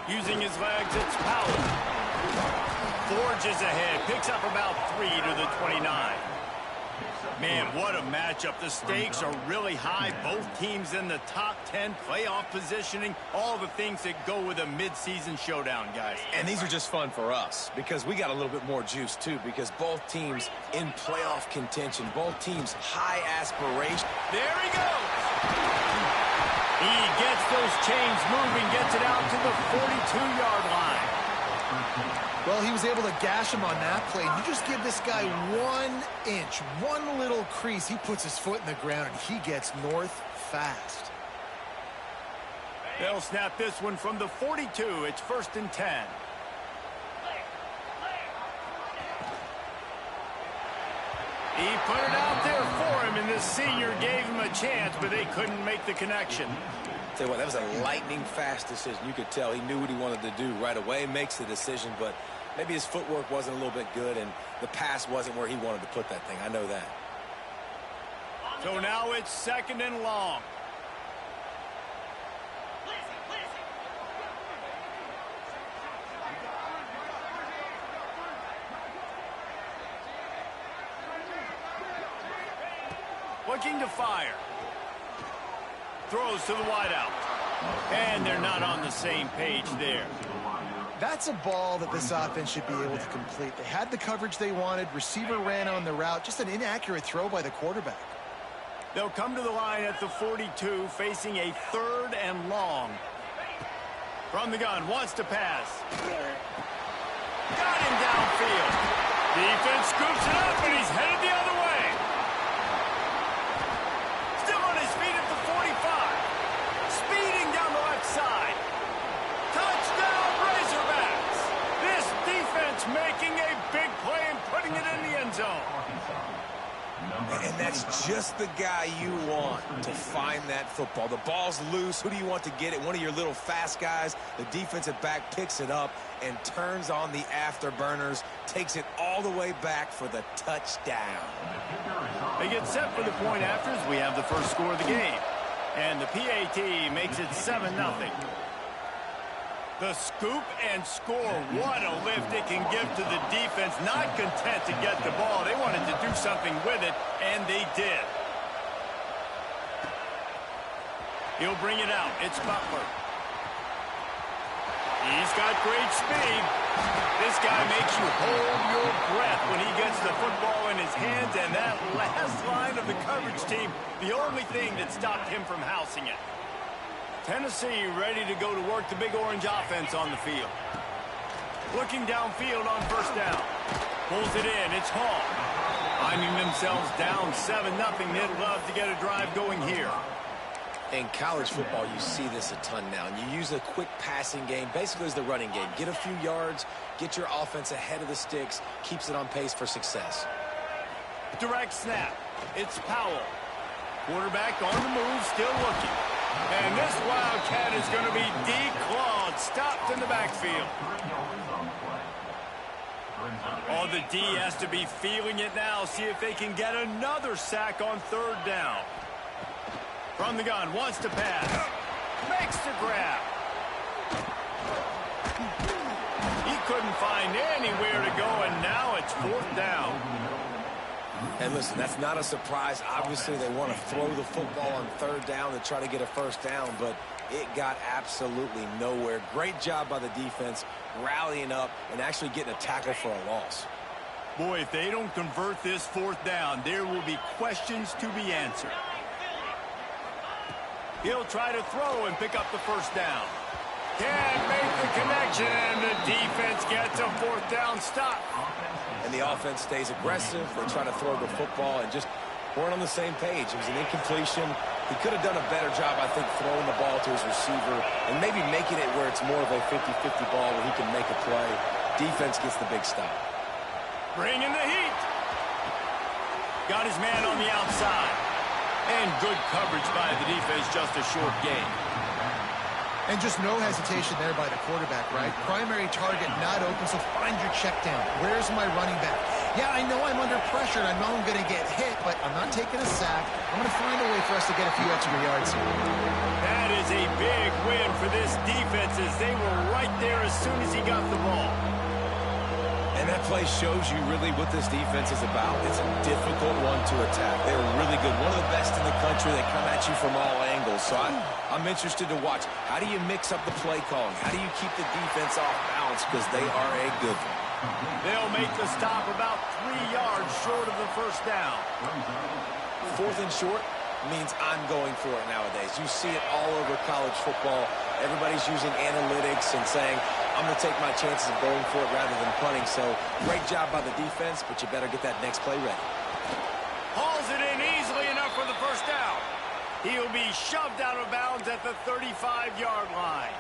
Using his legs, it's Powell. Forges ahead, picks up about 3 to the 29. Man, what a matchup. The stakes are really high. Both teams in the top 10, playoff positioning, all the things that go with a midseason showdown, guys. And these are just fun for us because we got a little bit more juice, too, because both teams in playoff contention, both teams high aspiration. There he goes. He gets those chains moving, gets it out to the 42-yard line. Well, he was able to gash him on that play. You just give this guy 1 inch, one little crease, he puts his foot in the ground, and he gets north fast. They'll snap this one from the 42. It's 1st and 10. He put it out there for him, and the senior gave him a chance, but they couldn't make the connection. Tell you what, that was a lightning-fast decision. You could tell he knew what he wanted to do right away, makes the decision, but maybe his footwork wasn't a little bit good, and the pass wasn't where he wanted to put that thing. I know that. So now it's 2nd and long. Looking to fire. Throws to the wideout. And they're not on the same page there. That's a ball that this offense should be able to complete. They had the coverage they wanted. Receiver ran on the route. Just an inaccurate throw by the quarterback. They'll come to the line at the 42, facing a 3rd and long. From the gun, wants to pass. Got him downfield. Defense scoops it up, and he's headed the other way. Still on his feet at the 45. Speeding down the left side. Touchdown, Razorbacks. This defense making a big play and putting it in the end zone. And that's just the guy you want to find that football. The ball's loose. Who do you want to get it? One of your little fast guys. The defensive back picks it up and turns on the afterburners, takes it all the way back for the touchdown. They get set for the point afters. We have the first score of the game. And the PAT makes it 7-0. The scoop and score. What a lift it can give to the defense. Not content to get the ball. They wanted to do something with it, and they did. He'll bring it out. It's Butler. He's got great speed. This guy makes you hold your breath when he gets the football in his hands, and that last line of the coverage team, the only thing that stopped him from housing it. Tennessee ready to go to work the big orange offense on the field. Looking downfield on 1st down. Pulls it in. It's Hall. Finding themselves down 7-0. They'd love to get a drive going here. In college football, you see this a ton now. And you use a quick passing game, basically as the running game. Get a few yards, get your offense ahead of the sticks, keeps it on pace for success. Direct snap. It's Powell. Quarterback on the move, still looking. And this Wildcat is going to be declawed, stopped in the backfield. Oh, the D has to be feeling it now. See if they can get another sack on 3rd down. From the gun, wants to pass. Makes the grab. He couldn't find anywhere to go, and now it's 4th down. And listen, that's not a surprise. Obviously, they want to throw the football on 3rd down to try to get a 1st down, but it got absolutely nowhere. Great job by the defense, rallying up and actually getting a tackle for a loss. Boy, if they don't convert this 4th down, there will be questions to be answered. He'll try to throw and pick up the 1st down. Can't make the connection, and the defense gets a 4th down stop. And the offense stays aggressive. They try to throw the football and just weren't on the same page. It was an incompletion. He could have done a better job, I think, throwing the ball to his receiver and maybe making it where it's more of a 50-50 ball where he can make a play. Defense gets the big stop. Bringing the heat. Got his man on the outside. And good coverage by the defense, just a short gain. And just no hesitation there by the quarterback, right? Primary target not open, so find your check down. Where's my running back? Yeah, I know I'm under pressure, and I know I'm going to get hit, but I'm not taking a sack. I'm going to find a way for us to get a few extra yards here. That is a big win for this defense as they were right there as soon as he got the ball. And that play shows you really what this defense is about. It's a difficult one to attack. They're really good. One of the best in the country. They come at you from all angles. So I'm interested to watch. How do you mix up the play calling? How do you keep the defense off balance? Because they are a good one. They'll make the stop about 3 yards short of the first down. 4th and short means I'm going for it nowadays. You see it all over college football. Everybody's using analytics and saying, I'm going to take my chances of going for it rather than punting. So great job by the defense, but you better get that next play ready. Hauls it in easily enough for the first down. He'll be shoved out of bounds at the 35-yard line.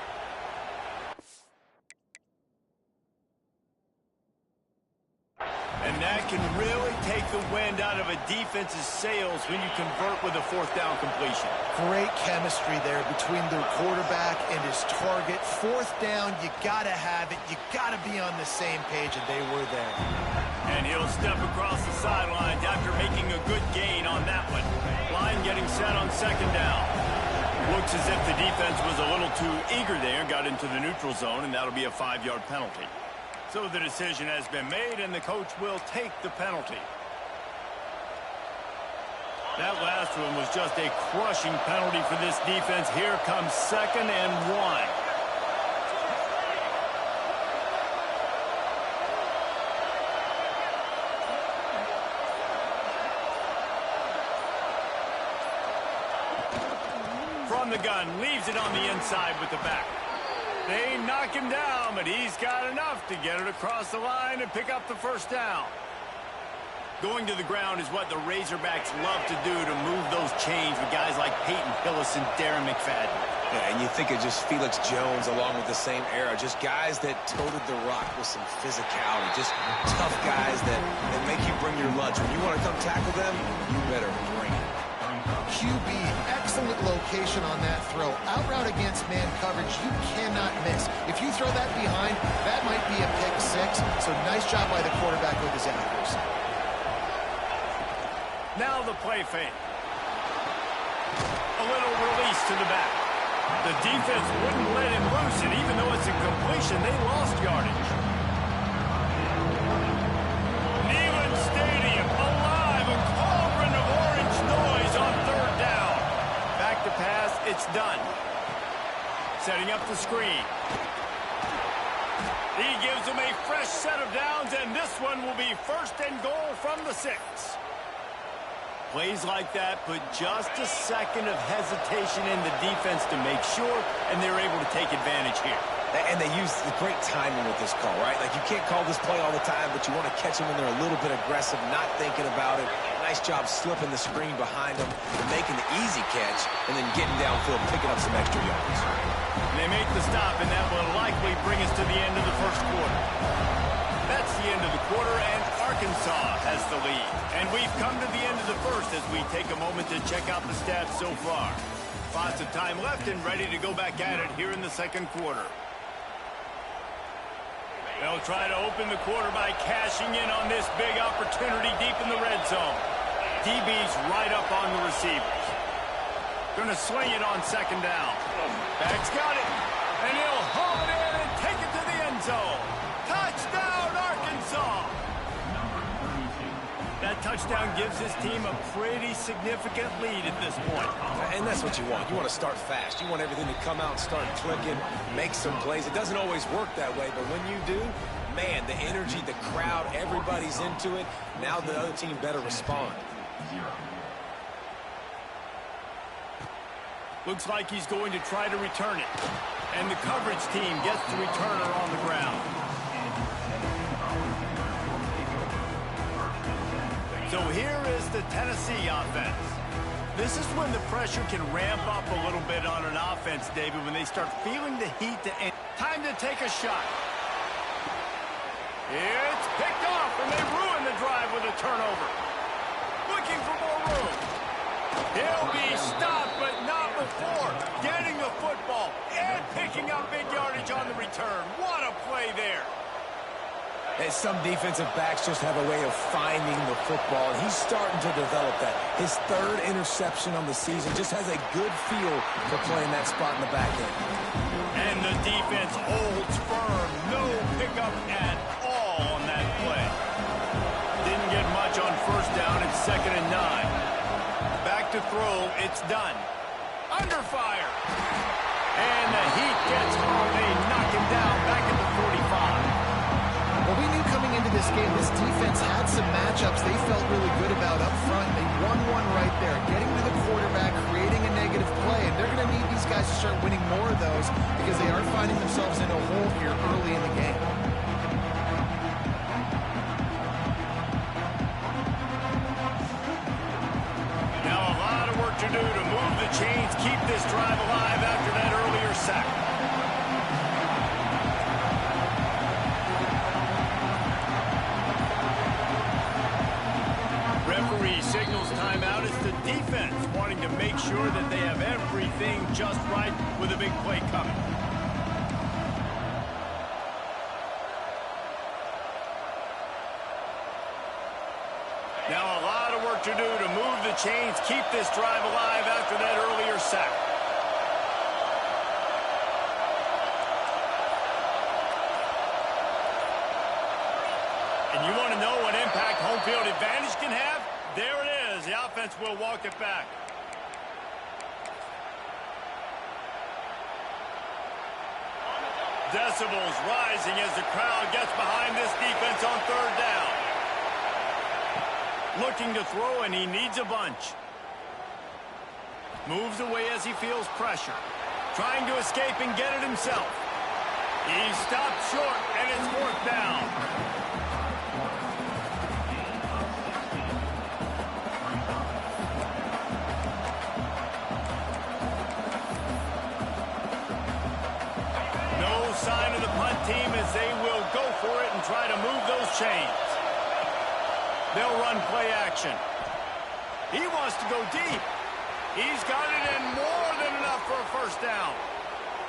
And that can really take the wind out of a defense's sails when you convert with a 4th down completion. Great chemistry there between the quarterback and his target. 4th down, you got to have it. You got to be on the same page, and they were there. And he'll step across the sidelines after making a good gain on that one. Line getting set on 2nd down. Looks as if the defense was a little too eager there, got into the neutral zone, and that'll be a 5-yard penalty. So the decision has been made, and the coach will take the penalty. That last one was just a crushing penalty for this defense. Here comes 2nd and 1. From the gun, leaves it on the inside with the back. They knock him down, but he's got enough to get it across the line and pick up the first down. Going to the ground is what the Razorbacks love to do to move those chains with guys like Peyton Hillis and Darren McFadden. Yeah, and you think of just Felix Jones along with the same era. Just guys that toted the rock with some physicality. Just tough guys that make you bring your lunch. When you want to come tackle them, you better bring it. QB, excellent location on that throw. Out route against man coverage, you cannot miss. If you throw that behind, that might be a pick 6. So nice job by the quarterback with his accuracy. Now the play fake. A little release to the back. The defense wouldn't let him loose, and even though it's a completion, they lost yardage. Neyland Stadium, alive, a cauldron of orange noise on 3rd down. Back to pass, it's done. Setting up the screen. He gives them a fresh set of downs, and this one will be 1st and goal from the 6. Plays like that put just a second of hesitation in the defense to make sure, and they're able to take advantage here. And they use the great timing with this call, right? Like, you can't call this play all the time, but you want to catch them when they're a little bit aggressive, not thinking about it. Nice job slipping the screen behind them and making the easy catch, and then getting downfield, picking up some extra yards. And they make the stop, and that will likely bring us to the end of the 1st quarter. That's the end of the quarter, and Arkansas has the lead. And we've come to the end of the 1st as we take a moment to check out the stats so far. Lots of time left and ready to go back at it here in the 2nd quarter. They'll try to open the quarter by cashing in on this big opportunity deep in the red zone. DB's right up on the receivers. Going to swing it on 2nd down. Back's got it, and he'll haul it in and take it to the end zone. Touchdown, Arkansas! That touchdown gives his team a pretty significant lead at this point. And that's what you want. You want to start fast. You want everything to come out and start clicking, make some plays. It doesn't always work that way, but when you do, man, the energy, the crowd, everybody's into it. Now the other team better respond. Looks like he's going to try to return it. And the coverage team gets the returner on the ground. So here is the Tennessee offense. This is when the pressure can ramp up a little bit on an offense, David, when they start feeling the heat to end. Time to take a shot. It's picked off, and they ruin the drive with a turnover. Looking for more room. He'll be stopped, but not before getting the football and picking up big yardage on the return. What a play there. And some defensive backs just have a way of finding the football, and he's starting to develop that. His third interception on the season, just has a good feel for playing that spot in the back end. And the defense holds firm. No pickup at all on that play. Didn't get much on first down. It's 2nd and 9. Back to throw. It's done. Under fire. And the Heat gets home. They knock him down back at the 45. Well, we knew coming into this game, this defense had some matchups they felt really good about up front. They won one right there, getting to the quarterback, creating a negative play, and they're going to need these guys to start winning more of those because they are finding themselves in a hole here early in the game. Now a lot of work to do to move the chains, keep this drive alive after that earlier sack. Referee signals timeout. It's the defense wanting to make sure that they have everything just right with a big play coming. Now a lot of work to do to move the chains, keep this drive alive after that earlier sack. And you want to know what impact home field advantage can have? There it is. The offense will walk it back. Decibels rising as the crowd gets behind this defense on 3rd down. Looking to throw, and he needs a bunch. Moves away as he feels pressure. Trying to escape and get it himself. He stopped short, and it's 4th down. Sign of the punt team as they will go for it and try to move those chains. They'll run play action. He wants to go deep. He's got it in more than enough for a 1st down.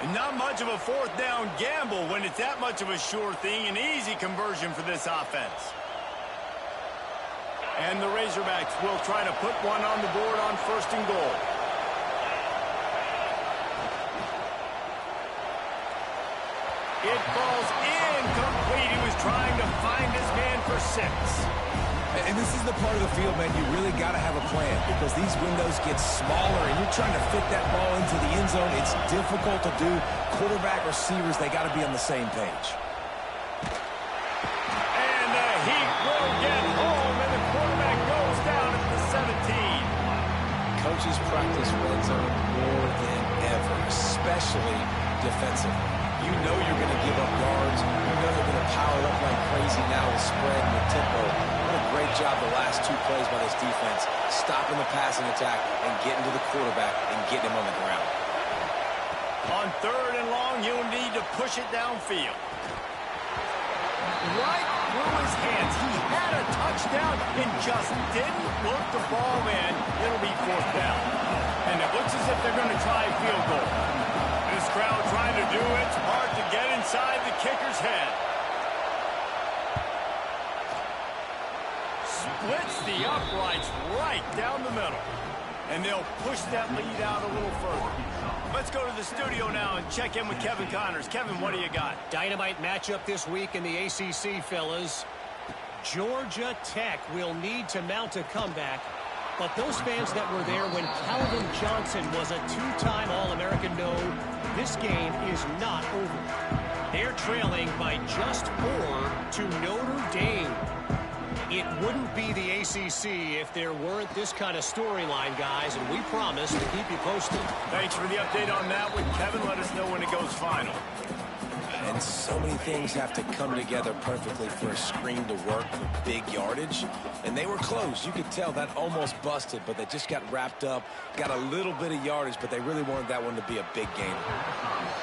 And not much of a 4th down gamble when it's that much of a sure thing. An easy conversion for this offense. And the Razorbacks will try to put one on the board on 1st and goal. It falls incomplete. He was trying to find his man for 6. And this is the part of the field, man, you really got to have a plan because these windows get smaller and you're trying to fit that ball into the end zone. It's difficult to do. Quarterback, receivers, they got to be on the same page. And the Heat will get home, and the quarterback goes down at the 17. Coaches practice red zone more than ever, especially defensively. You know you're going to give up yards. You know they're going to power up like crazy now with spread and with tempo. What a great job the last 2 plays by this defense, stopping the passing attack and getting to the quarterback and getting him on the ground. On 3rd and long, you'll need to push it downfield. Right through his hands. He had a touchdown and just didn't look the ball in. It'll be 4th down. And it looks as if they're going to try a field goal. This crowd trying to do its part to get inside the kicker's head. Splits the uprights right down the middle. And they'll push that lead out a little further. Let's go to the studio now and check in with Kevin Connors. Kevin, what do you got? Dynamite matchup this week in the ACC, fellas. Georgia Tech will need to mount a comeback. But those fans that were there when Calvin Johnson was a 2-time All-American know this game is not over. They're trailing by just 4 to Notre Dame. It wouldn't be the ACC if there weren't this kind of storyline, guys, and we promise to keep you posted. Thanks for the update on that one, Kevin. Let us know when it goes final. And so many things have to come together perfectly for a screen to work for big yardage. And they were close. You could tell that almost busted, but they just got wrapped up, got a little bit of yardage, but they really wanted that one to be a big game.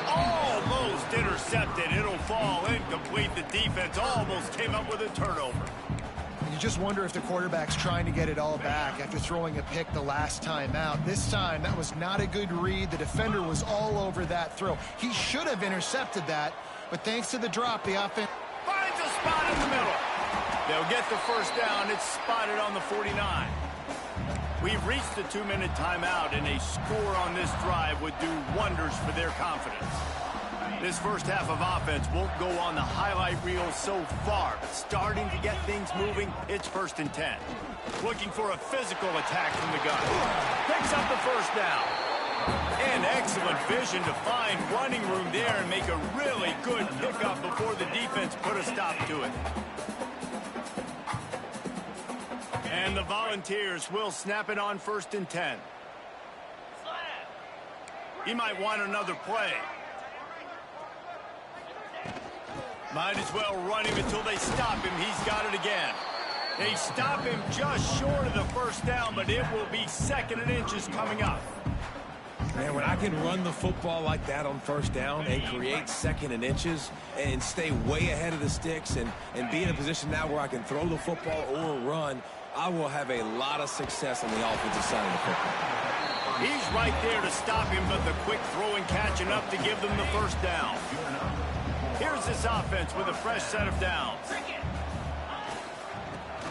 Almost intercepted. It'll fall incomplete. The defense almost came up with a turnover. You just wonder if the quarterback's trying to get it all back after throwing a pick the last time out. This time, that was not a good read. The defender was all over that throw. He should have intercepted that, but thanks to the drop, the offense finds a spot in the middle. They'll get the first down. It's spotted on the 49. We've reached the 2-minute timeout, and a score on this drive would do wonders for their confidence. This first half of offense won't go on the highlight reel so far, but starting to get things moving, it's 1st and 10. Looking for a physical attack from the gun. Picks up the first down. And excellent vision to find running room there and make a really good pickup before the defense put a stop to it. And the Volunteers will snap it on 1st and 10. He might want another play. Might as well run him until they stop him. He's got it again. They stop him just short of the first down, but it will be 2nd and inches coming up. Man, when I can run the football like that on 1st down and create 2nd and inches and stay way ahead of the sticks and be in a position now where I can throw the football or run, I will have a lot of success on the offensive side of the football. He's right there to stop him, but the quick throw and catch enough to give them the first down. Here's this offense with a fresh set of downs.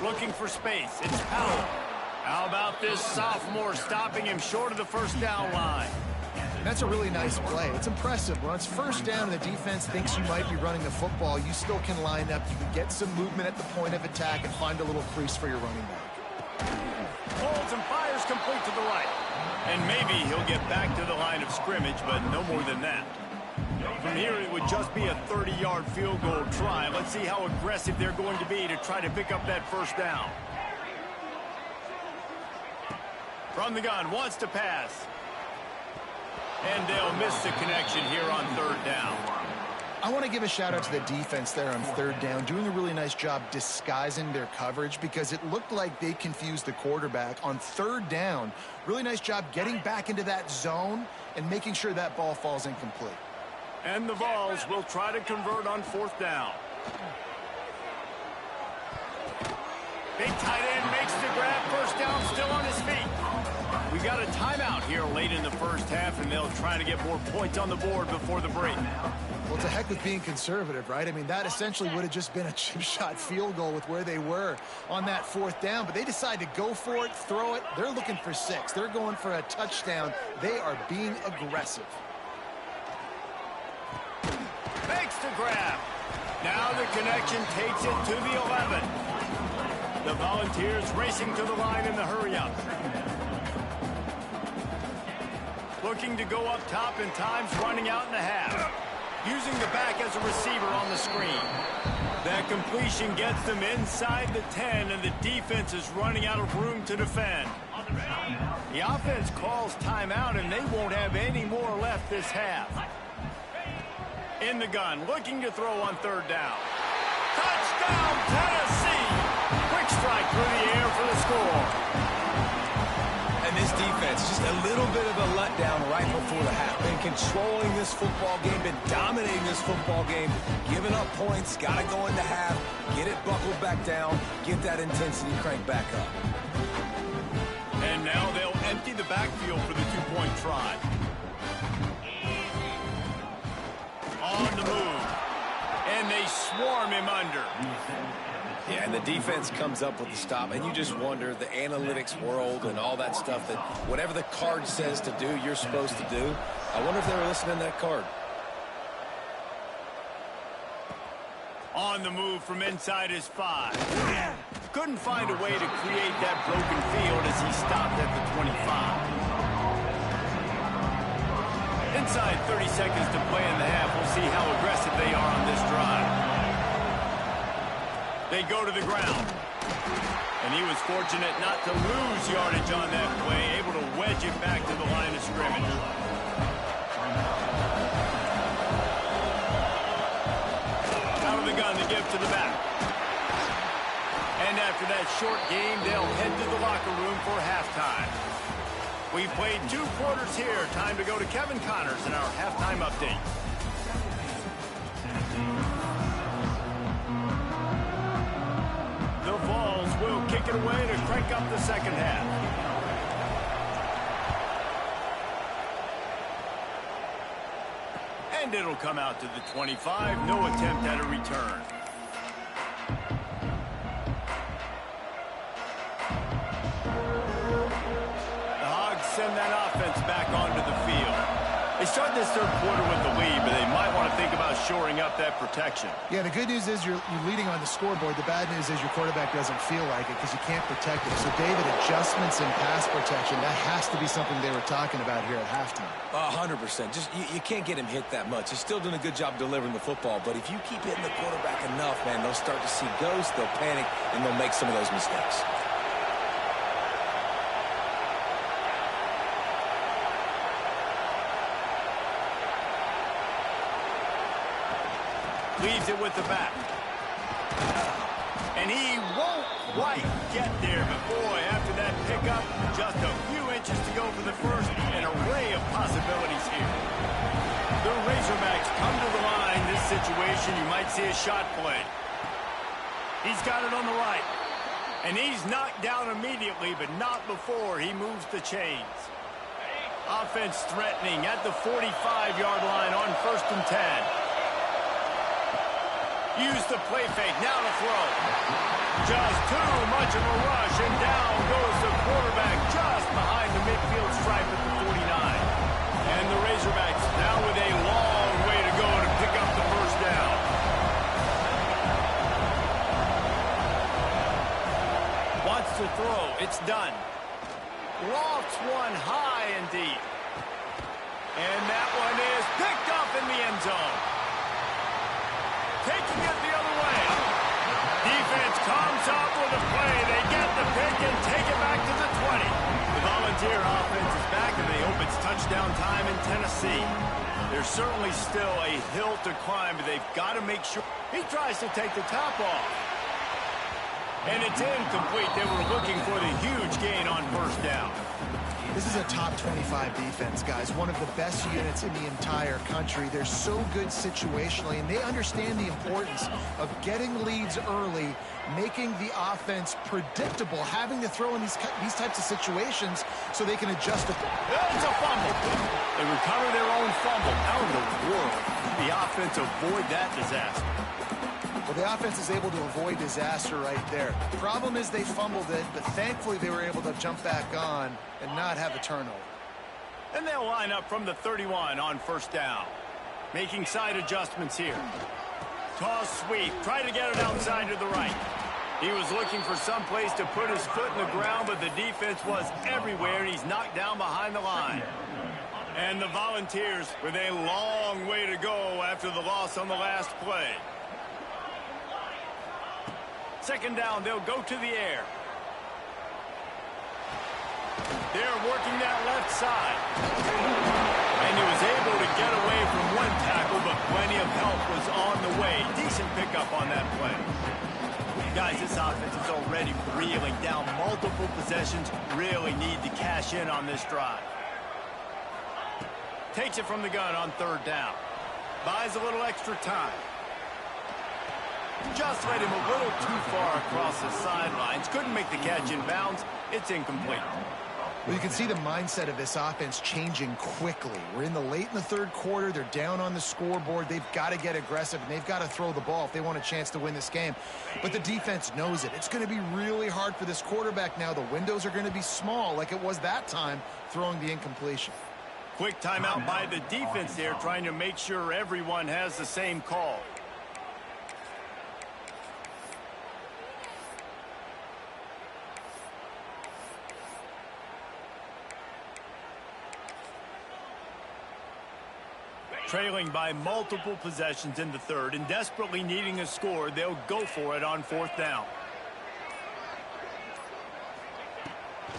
Looking for space. It's Powell. How about this sophomore stopping him short of the first down line? That's a really nice play. It's impressive. When it's 1st down and the defense thinks you might be running the football, you still can line up. You can get some movement at the point of attack and find a little crease for your running back. Holds and fires complete to the right. And maybe he'll get back to the line of scrimmage, but no more than that. From here, it would just be a 30-yard field goal try. Let's see how aggressive they're going to be to try to pick up that first down. From the gun, wants to pass. And they'll miss the connection here on 3rd down. I want to give a shout out to the defense there on 3rd down, doing a really nice job disguising their coverage because it looked like they confused the quarterback on 3rd down. Really nice job getting back into that zone and making sure that ball falls incomplete. And the Vols will try to convert on 4th down. Big tight end makes the grab. First down, still on his feet. We've got a timeout here late in the first half, and they'll try to get more points on the board before the break. Well, to heck with being conservative, right? I mean, that essentially would have just been a chip shot field goal with where they were on that 4th down, but they decide to go for it, throw it. They're looking for 6. They're going for a touchdown. They are being aggressive. Makes the grab. Now the connection takes it to the 11. The Volunteers racing to the line in the hurry-up. Looking to go up top, and time's running out in the half. Using the back as a receiver on the screen. That completion gets them inside the 10, and the defense is running out of room to defend. The offense calls timeout, and they won't have any more left this half. In the gun, looking to throw on 3rd down. Touchdown, Tennessee! Quick strike through the air for the score. And this defense, just a little bit of a letdown right before the half. Been controlling this football game, been dominating this football game, giving up points, got to go into half, get it buckled back down, get that intensity cranked back up. And now they'll empty the backfield for the 2-point try. On the move. And they swarm him under. Yeah, and the defense comes up with the stop, and you just wonder, the analytics world and all that stuff, that whatever the card says to do, you're supposed to do. I wonder if they were listening to that card. On the move from inside his 5. Couldn't find a way to create that broken field as he stopped at the 25. Inside 30 seconds to play in the half. We'll see how aggressive they are on this drive. They go to the ground. And he was fortunate not to lose yardage on that play, able to wedge it back to the line of scrimmage. Out of the gun to give to the back. And after that short game, they'll head to the locker room for halftime. We've played 2 quarters here. Time to go to Kevin Connors in our halftime update. The Vols will kick it away to crank up the second half. And it'll come out to the 25. No attempt at a return. send that offense back onto the field. They start this third quarter with the lead, but they might want to think about shoring up that protection. Yeah, the good news is you're leading on the scoreboard. The bad news is your quarterback doesn't feel like it because you can't protect him. So, David, adjustments in pass protection, that has to be something they were talking about here at halftime. 100%. Just you can't get him hit that much. He's still doing a good job delivering the football, but if you keep hitting the quarterback enough, man, they'll start to see ghosts, they'll panic, and they'll make some of those mistakes. Leaves it with the back. And he won't quite get there, but boy, after that pickup, just a few inches to go for the first. An array of possibilities here. The Razorbacks come to the line. This situation, you might see a shot play. He's got it on the right. And he's knocked down immediately, but not before he moves the chains. Offense threatening at the 45-yard line on 1st and 10. Use the play fake, now to throw. Just too much of a rush, and down goes the quarterback just behind the midfield stripe at the 49. And the Razorbacks now with a long way to go to pick up the first down. Wants to throw, it's done. Lofts one high and deep. And that one is picked up in the end zone. Taking it the other way. Defense comes up with a play. They get the pick and take it back to the 20. The Volunteer offense is back, and they hope it's touchdown time in Tennessee. There's certainly still a hill to climb, but they've got to make sure. He tries to take the top off. And it's incomplete. They were looking for the huge gain on 1st down. This is a top 25 defense, guys. One of the best units in the entire country. They're so good situationally, and they understand the importance of getting leads early, making the offense predictable, having to throw in these types of situations so they can adjust it. It's a fumble. They recover their own fumble. How in the world did the offense avoid that disaster? Well, the offense is able to avoid disaster right there. The problem is they fumbled it, but thankfully they were able to jump back on and not have a turnover. And they'll line up from the 31 on 1st down. Making side adjustments here. Toss sweep. Try to get it outside to the right. He was looking for some place to put his foot in the ground, but the defense was everywhere, and he's knocked down behind the line. And the Volunteers with a long way to go after the loss on the last play. 2nd down, they'll go to the air. They're working that left side. And he was able to get away from one tackle, but plenty of help was on the way. Decent pickup on that play. Guys, this offense is already reeling down multiple possessions. Really need to cash in on this drive. Takes it from the gun on 3rd down. Buys a little extra time. Just led him a little too far across the sidelines. Couldn't make the catch in bounds. It's incomplete. Well, you can see the mindset of this offense changing quickly. We're in the late in the 3rd quarter. They're down on the scoreboard. They've got to get aggressive, and they've got to throw the ball if they want a chance to win this game. But the defense knows it. It's going to be really hard for this quarterback now. The windows are going to be small like it was that time throwing the incompletion. Quick timeout by the defense there, trying to make sure everyone has the same call. Trailing by multiple possessions in the 3rd and desperately needing a score, they'll go for it on 4th down.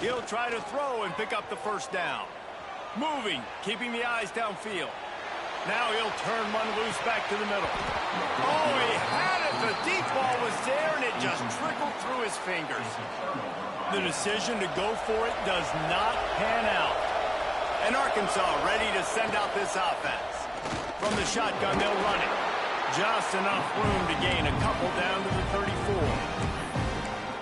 He'll try to throw and pick up the 1st down. Moving, keeping the eyes downfield. Now he'll turn one loose back to the middle. Oh, he had it. The deep ball was there, and it just trickled through his fingers. The decision to go for it does not pan out. And Arkansas ready to send out this offense. From the shotgun, they'll run it. Just enough room to gain a couple down to the 34.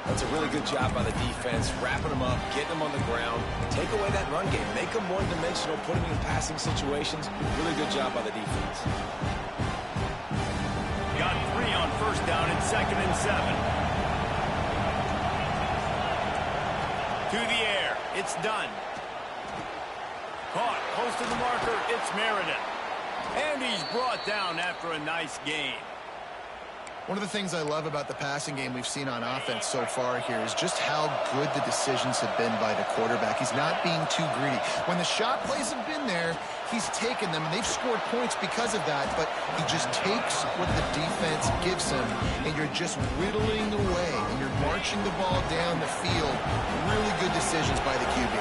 That's a really good job by the defense, wrapping them up, getting them on the ground. Take away that run game. Make them one-dimensional, put them in passing situations. Really good job by the defense. Got 3 on 1st down and 2nd and 7. To the air. It's done. Caught close to the marker. It's Meredith. And he's brought down after a nice gain. One of the things I love about the passing game we've seen on offense so far here is just how good the decisions have been by the quarterback. He's not being too greedy. When the shot plays have been there, he's taken them, and they've scored points because of that, but he just takes what the defense gives him, and you're just whittling away, and you're marching the ball down the field. Really good decisions by the QB.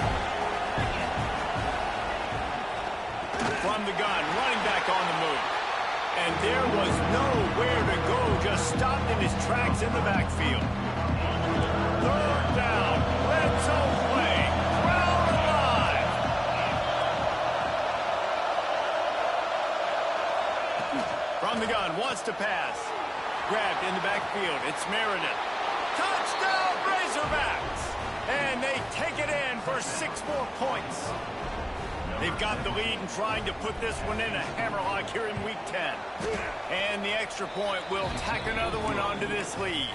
From the gun, running back on the move. And there was nowhere to go, just stopped in his tracks in the backfield. Third down, red zone play, crowd alive. From the gun, wants to pass. Grabbed in the backfield, it's Meredith. Touchdown, Razorbacks! And they take it in for 6 more points. They've got the lead and trying to put this one in a hammerlock here in Week 10. And the extra point will tack another one onto this lead.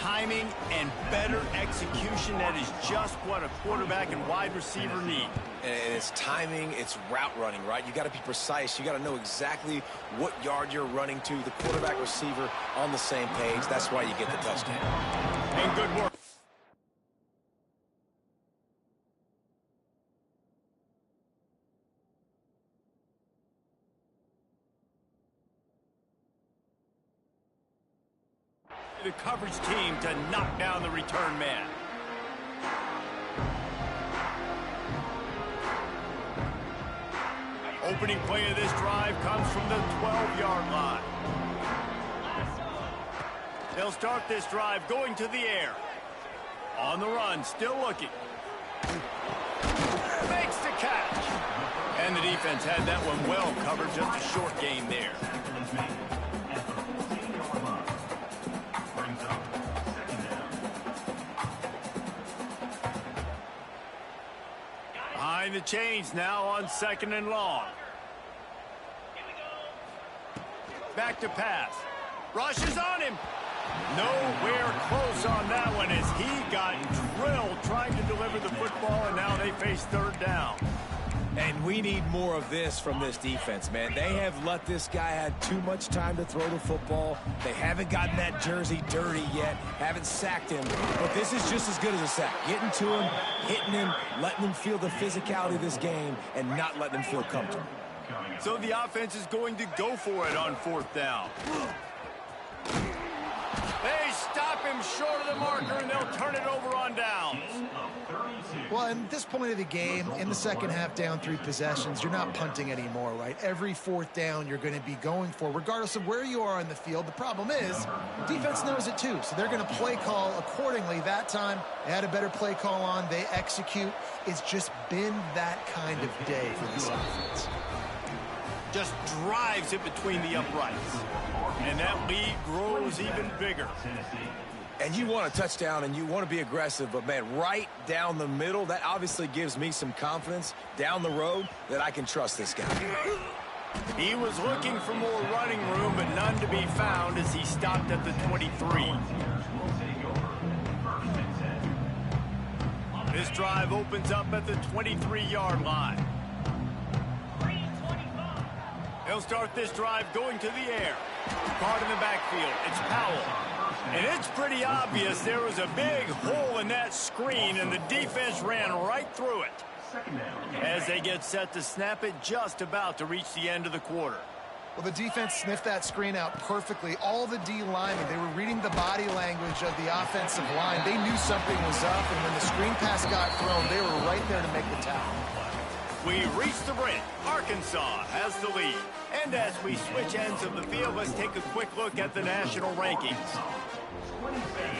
Timing and better execution, that is just what a quarterback and wide receiver need. And it's timing, it's route running, right? You got to be precise. You got to know exactly what yard you're running to. The quarterback receiver on the same page. That's why you get the touchdown. And good work. The coverage team to knock down the return man. Opening play of this drive comes from the 12-yard line. They'll start this drive going to the air. On the run, still looking. Makes the catch. And the defense had that one well covered, just a short gain there. Behind the chains now on 2nd and long. Back to pass. Rushes on him. Nowhere close on that one as he got drilled trying to deliver the football, and now they face 3rd down. And we need more of this from this defense, man. They have let this guy have too much time to throw the football. They haven't gotten that jersey dirty yet, haven't sacked him. But this is just as good as a sack. Getting to him, hitting him, letting him feel the physicality of this game, and not letting him feel comfortable. So the offense is going to go for it on 4th down. They stop him short of the marker, and they'll turn it over on downs. Well, at this point of the game, in the second half, down 3 possessions, you're not punting anymore, right? Every 4th down you're going to be going for, regardless of where you are on the field. The problem is, defense knows it too, so they're going to play call accordingly. That time, they had a better play call on. They execute. It's just been that kind of day for this offense. Just drives it between the uprights. And that lead grows even bigger. And you want a touchdown and you want to be aggressive, but, man, right down the middle, that obviously gives me some confidence down the road that I can trust this guy. He was looking for more running room, but none to be found as he stopped at the 23. This drive opens up at the 23-yard line. He'll start this drive going to the air. Caught in the backfield. It's Powell. And it's pretty obvious there was a big hole in that screen, and the defense ran right through it. As they get set to snap it, just about to reach the end of the quarter. Well, the defense sniffed that screen out perfectly. All the D linemen, they were reading the body language of the offensive line. They knew something was up, and when the screen pass got thrown, they were right there to make the tackle. We reach the brink. Arkansas has the lead. And as we switch ends of the field, let's take a quick look at the national rankings.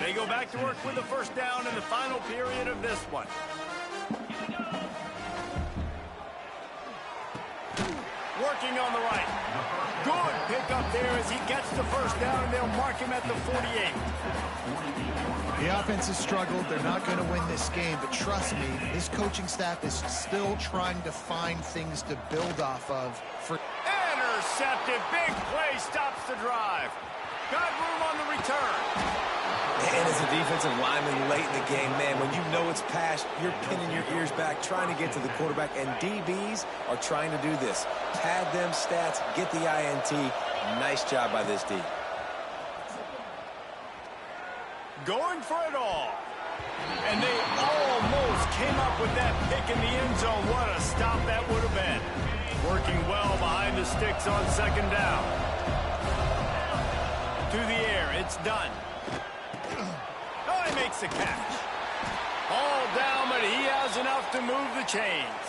They go back to work with the 1st down in the final period of this one. Working on the right. Good pick up there as he gets the 1st down, and they'll mark him at the 48. The offense has struggled. They're not going to win this game, but trust me, this coaching staff is still trying to find things to build off of. Intercepted. Big play stops the drive. Got room on the return. And as a defensive lineman late in the game, man, when you know it's past, you're pinning your ears back, trying to get to the quarterback, and DBs are trying to do this. Pad them stats, get the INT. Nice job by this D. Going for it all. And they almost came up with that pick in the end zone. What a stop that would have been. Working well behind the sticks on second down. To the air, it's done. Oh, he makes the catch. All down, but he has enough to move the chains.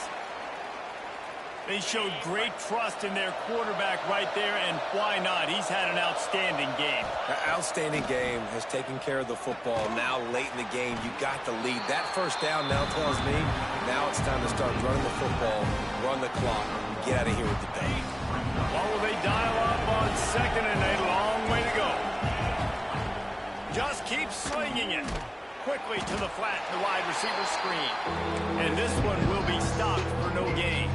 They showed great trust in their quarterback right there, and why not? He's had an outstanding game. An outstanding game, has taken care of the football. Now, late in the game, you got the lead. That first down now tells me now it's time to start running the football, run the clock, and get out of here with the day. What will they dial up on second and a long way to go? Just keep slinging it. Quickly to the flat, the wide receiver screen. And this one will be stopped for no gain.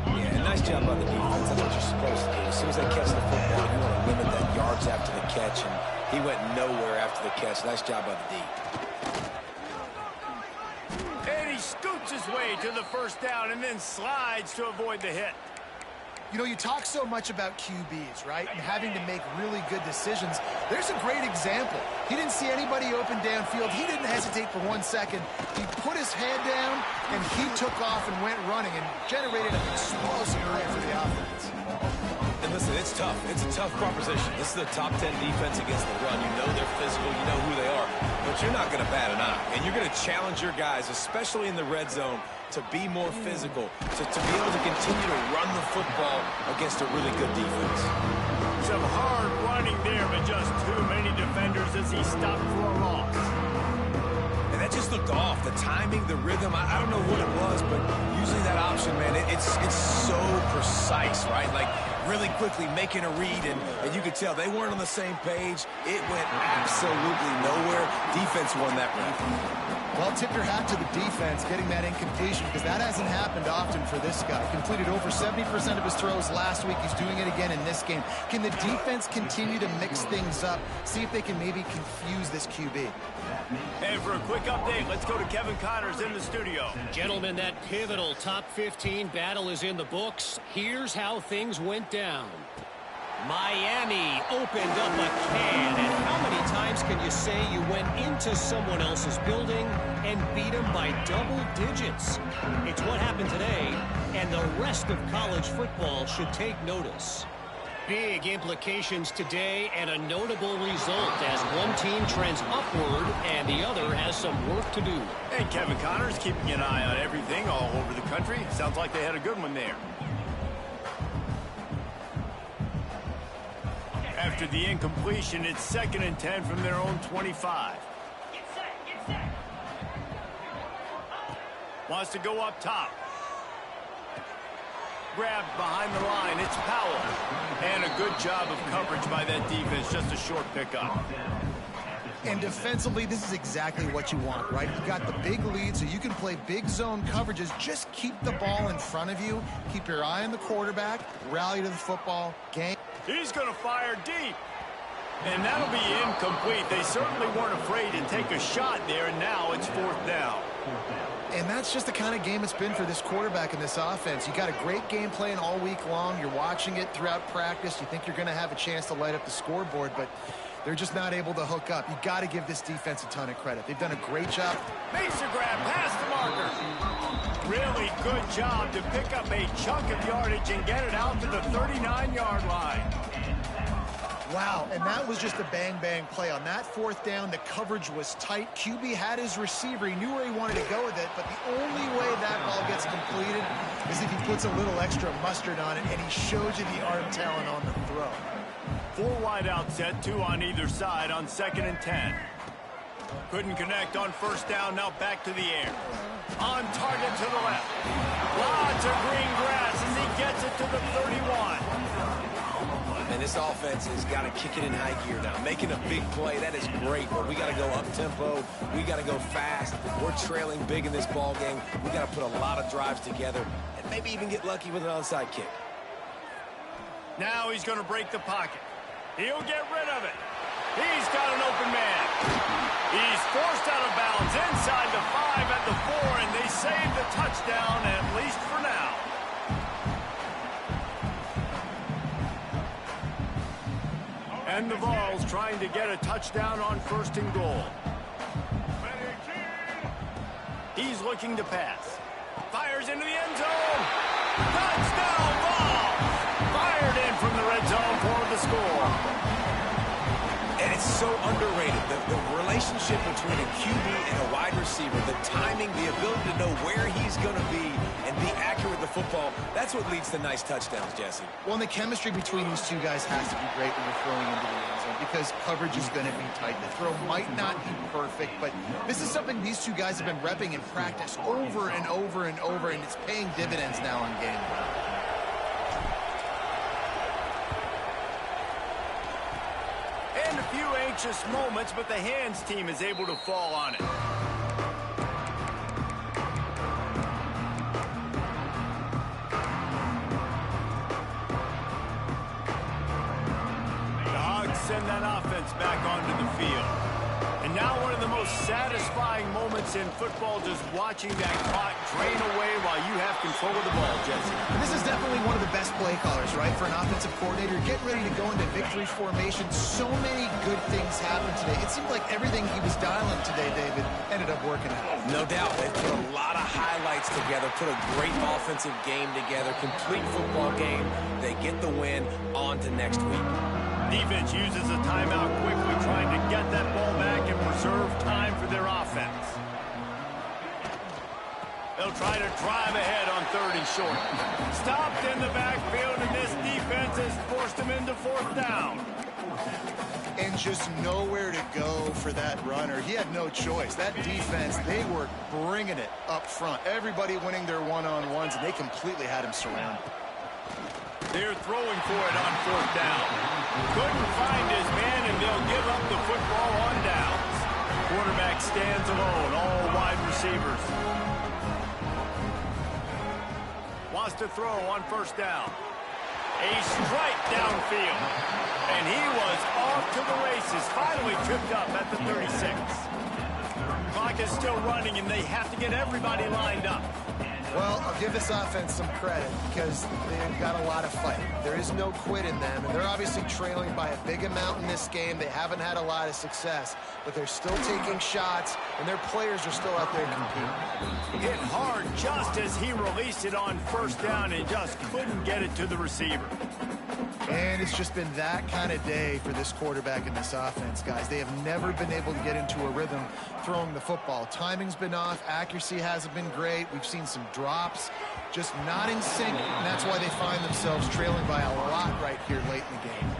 Yeah, nice job by the defense. That's what you're supposed to do. As soon as they catch the football, you want to limit that yards after the catch, and he went nowhere after the catch. Nice job by the D. And he scoots his way to the first down and then slides to avoid the hit. You know, you talk so much about QBs, right? And having to make really good decisions. There's a great example. He didn't see anybody open downfield. He didn't hesitate for 1 second. He put his head down, and he took off and went running and generated an explosive play for the offense. And listen, it's tough. It's a tough proposition. This is a top 10 defense against the run. You know they're physical. You know who they are. But you're not going to bat an eye. And you're going to challenge your guys, especially in the red zone, to be more physical, to be able to continue to run the football against a really good defense. Some hard running there, but just too many defenders as he stopped for a loss. And that just looked off. The timing, the rhythm, I don't know what it was, but usually that option, man, it's so precise, right? Like, really quickly making a read, and you could tell they weren't on the same page. It went absolutely nowhere. Defense won that round. Well, tip your hat to the defense getting that incompletion, because that hasn't happened often for this guy. Completed over 70% of his throws last week. He's doing it again in this game. Can the defense continue to mix things up? See if they can maybe confuse this QB. And for a quick update, let's go to Kevin Connors in the studio. Gentlemen, that pivotal top 15 battle is in the books. Here's how things went down. Miami opened up a can, and how many times can you say you went into someone else's building and beat them by double digits? It's what happened today, and the rest of college football should take notice. Big implications today, and a notable result as one team trends upward and the other has some work to do. And Kevin Connors keeping an eye on everything all over the country. Sounds like they had a good one there. After the incompletion, it's 2nd and 10 from their own 25. Get set. Wants to go up top. Grabbed behind the line. It's Powell. And a good job of coverage by that defense. Just a short pickup. And defensively, this is exactly what you want, right? You got the big lead, so you can play big zone coverages. Just keep the ball in front of you. Keep your eye on the quarterback. Rally to the football. Game. He's going to fire deep. And that'll be incomplete. They certainly weren't afraid to take a shot there, and now it's 4th down. And that's just the kind of game it's been for this quarterback in this offense. You got a great game plan all week long. You're watching it throughout practice. You think you're going to have a chance to light up the scoreboard, but they're just not able to hook up. You got to give this defense a ton of credit. They've done a great job. Makes a grab past the marker. Really good job to pick up a chunk of yardage and get it out to the 39-yard line. Wow, and that was just a bang-bang play. On that 4th down, the coverage was tight. QB had his receiver. He knew where he wanted to go with it, but the only way that ball gets completed is if he puts a little extra mustard on it, and he showed you the arm talent on the throw. 4 wide out set, 2 on either side on 2nd and 10. Couldn't connect on 1st down, now back to the air. On target to the left. Lots of green grass as he gets it to the 31. And this offense has got to kick it in high gear now. Making a big play, that is great, but we got to go up-tempo. We got to go fast. We're trailing big in this ball game. We got to put a lot of drives together and maybe even get lucky with an onside kick. Now he's going to break the pocket. He'll get rid of it. He's got an open man. He's forced out of bounds inside the 5 at the 4, and they save the touchdown, at least for now. And the Vols trying to get a touchdown on 1st and goal. He's looking to pass. Fires into the end zone. Touchdown, Vols! Fired in from the red zone for the score. And it's so underrated. The relationship between a QB and a wide receiver, the timing, the ability to know where he's going to be and be accurate with the football, that's what leads to nice touchdowns, Jesse. Well, and the chemistry between these two guys has to be great when you're throwing into the end zone because coverage is going to be tight. The throw might not be perfect, but this is something these two guys have been repping in practice over and over and over, and it's paying dividends now on game day. And a few anxious moments, but the hands team is able to fall on it. The Hogs send that offense back onto the field. And now one of the most satisfying moments in football, just watching that clock drain away while you have control of the ball, Jesse. This is definitely one of the best play callers, right, for an offensive coordinator. Getting ready to go into victory formation. So many good things happened today. It seemed like everything he was dialing today, David, ended up working out. No doubt. They put a lot of highlights together, put a great offensive game together, complete football game. They get the win. On to next week. Defense uses a timeout quickly, trying to get that ball back and preserve time for their offense. They'll try to drive ahead on 3rd and short. Stopped in the backfield, and this defense has forced them into 4th down. And just nowhere to go for that runner. He had no choice. That defense, they were bringing it up front. Everybody winning their one-on-ones, and they completely had him surrounded. They're throwing for it on 4th down. Couldn't find his man, and they'll give up the football on downs. Quarterback stands alone, all wide receivers. Wants to throw on 1st down. A strike downfield. And he was off to the races, finally tripped up at the 36. Clock is still running, and they have to get everybody lined up. Well, I'll give this offense some credit because they've got a lot of fight. There is no quit in them, and they're obviously trailing by a big amount in this game. They haven't had a lot of success, but they're still taking shots, and their players are still out there competing. Hit hard just as he released it on 1st down and just couldn't get it to the receiver. And it's just been that kind of day for this quarterback and this offense, guys. They have never been able to get into a rhythm throwing the football. Timing's been off. Accuracy hasn't been great. We've seen some drops, just not in sync, and that's why they find themselves trailing by a lot right here late in the game.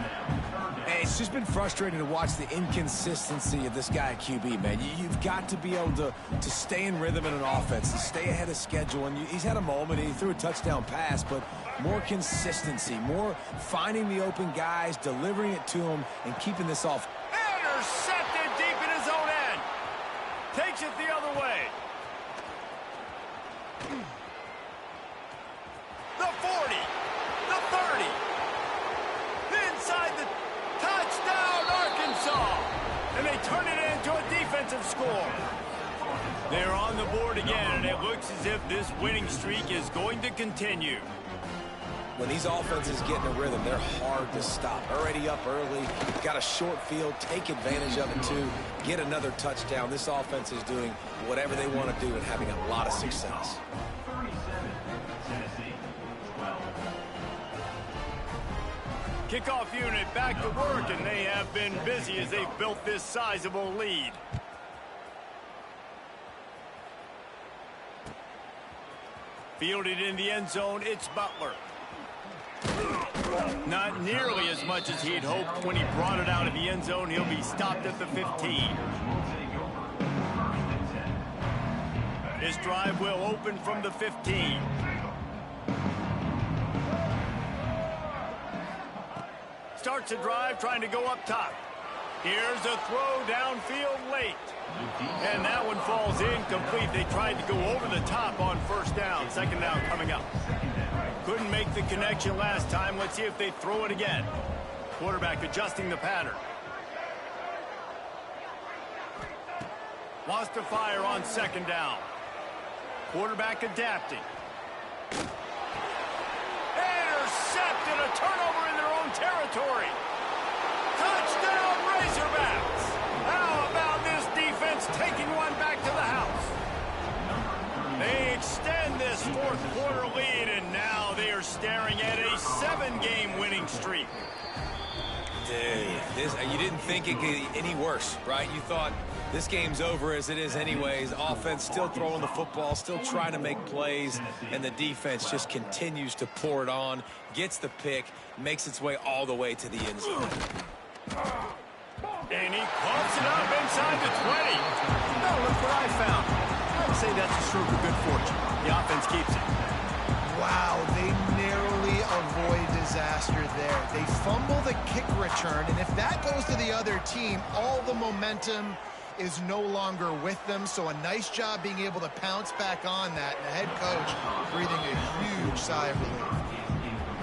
Hey, it's just been frustrating to watch the inconsistency of this guy at QB, man. You've got to be able to stay in rhythm in an offense, to stay ahead of schedule. And he's had a moment, and he threw a touchdown pass, but more consistency, more finding the open guys, delivering it to them, and keeping this off. Intercepted deep in his own end. Takes it the other way. The 40, the 30, inside the touchdown, Arkansas, and they turn it into a defensive score. They're on the board again, and it looks as if this winning streak is going to continue. When these offenses get in a rhythm, they're hard to stop. Already up early, got a short field, take advantage of it too, get another touchdown. This offense is doing whatever they want to do and having a lot of success. Kickoff unit back to work, and they have been busy as they've built this sizable lead. Fielded in the end zone, it's Butler. Not nearly as much as he'd hoped when he brought it out of the end zone. He'll be stopped at the 15. This drive will open from the 15. Starts a drive trying to go up top. Here's a throw downfield late. And that one falls incomplete. They tried to go over the top on 1st down. 2nd down coming up. Couldn't make the connection last time. Let's see if they throw it again. Quarterback adjusting the pattern. Wants to fire on second down. Quarterback adapting. Intercepted, a turnover in their own territory. Touchdown, Razorbacks. How about this defense taking one back to the house? They extend this fourth quarter lead, and now they are staring at a 7-game winning streak. Dude, you didn't think it could get any worse, right? You thought this game's over as it is anyways. Offense still throwing the football, still trying to make plays, and the defense just continues to pour it on, gets the pick, makes its way all the way to the end zone. And he pumps it up inside the 20. Oh, look what I found. I'd say that's a stroke of good fortune. The offense keeps it. Wow, they narrowly avoid disaster there. They fumble the kick return, and if that goes to the other team, all the momentum is no longer with them. So a nice job being able to pounce back on that, and the head coach breathing a huge sigh of relief.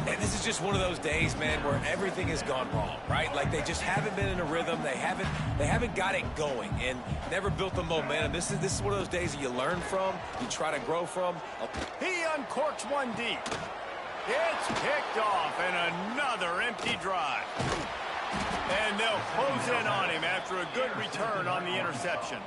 And this is just one of those days, man, where everything has gone wrong, right? Like they just haven't been in a rhythm. They haven't got it going and never built the momentum. This is one of those days that you learn from, you try to grow from. He uncorks one deep. It's picked off, and another empty drive. And they'll close in on him after a good return on the interception.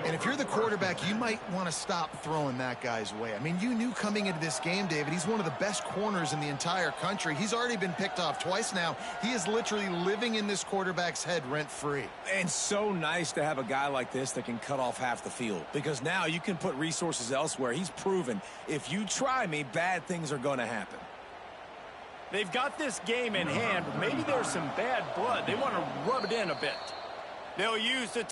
And if you're the quarterback, you might want to stop throwing that guy's way. I mean, you knew coming into this game, David, he's one of the best corners in the entire country. He's already been picked off twice now. He is literally living in this quarterback's head rent-free. And so nice to have a guy like this that can cut off half the field, because now you can put resources elsewhere. He's proven if you try me, bad things are going to happen. They've got this game in hand, but maybe there's some bad blood. They want to rub it in a bit. They'll use the...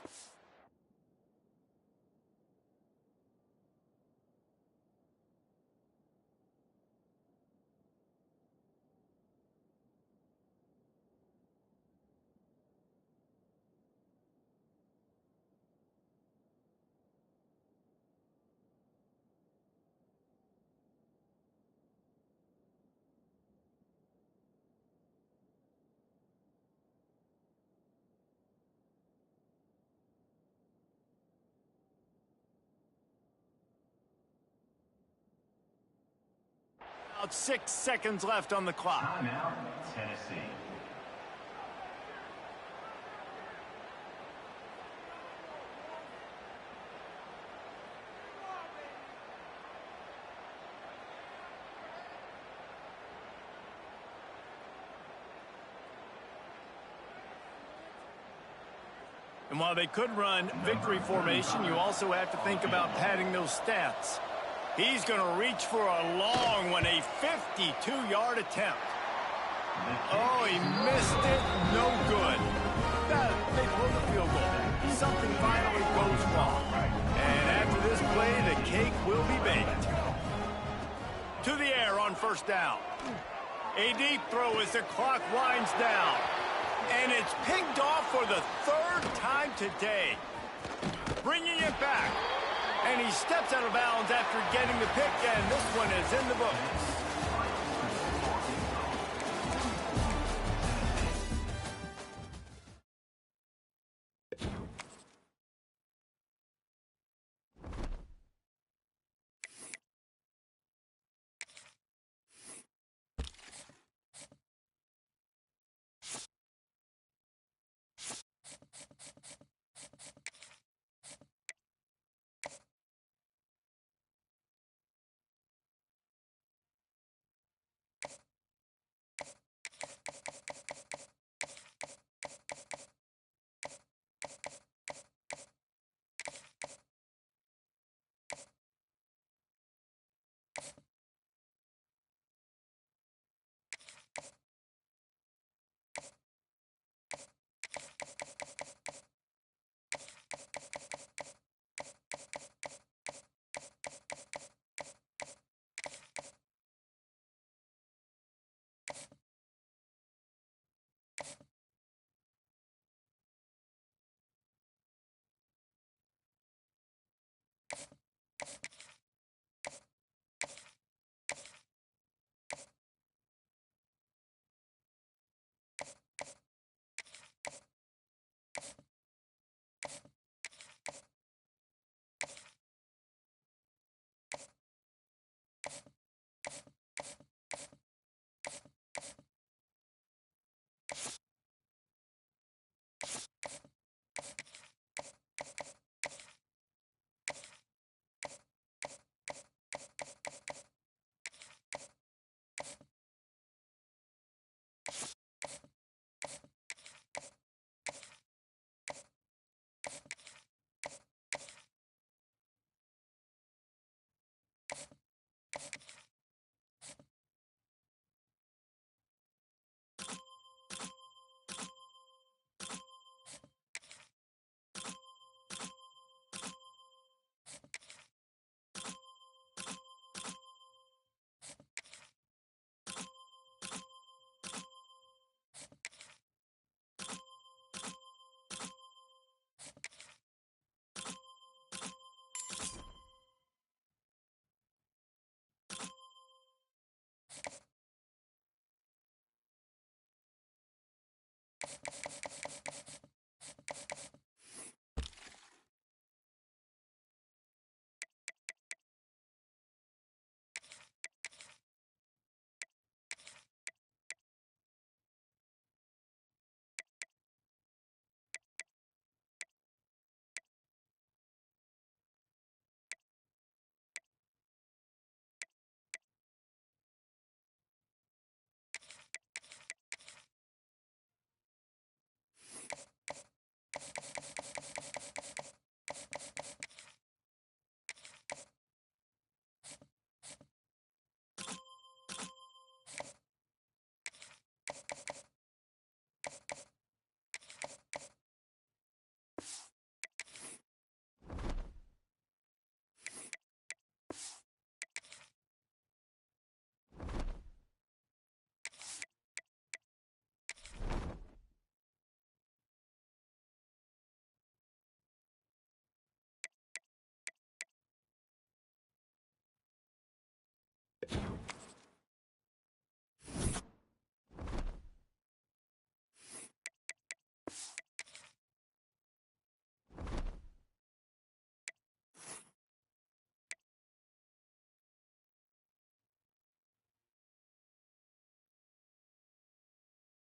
About 6 seconds left on the clock. Timeout, Tennessee. And while they could run victory formation, you also have to think about padding those stats. He's going to reach for a long one, a 52-yard attempt. Oh, he missed it. No good. They blow the field goal. Something finally goes wrong. And after this play, the cake will be baked. To the air on first down. A deep throw as the clock winds down. And it's picked off for the 3rd time today. Bringing it back. And he steps out of bounds after getting the pick, and this one is in the books.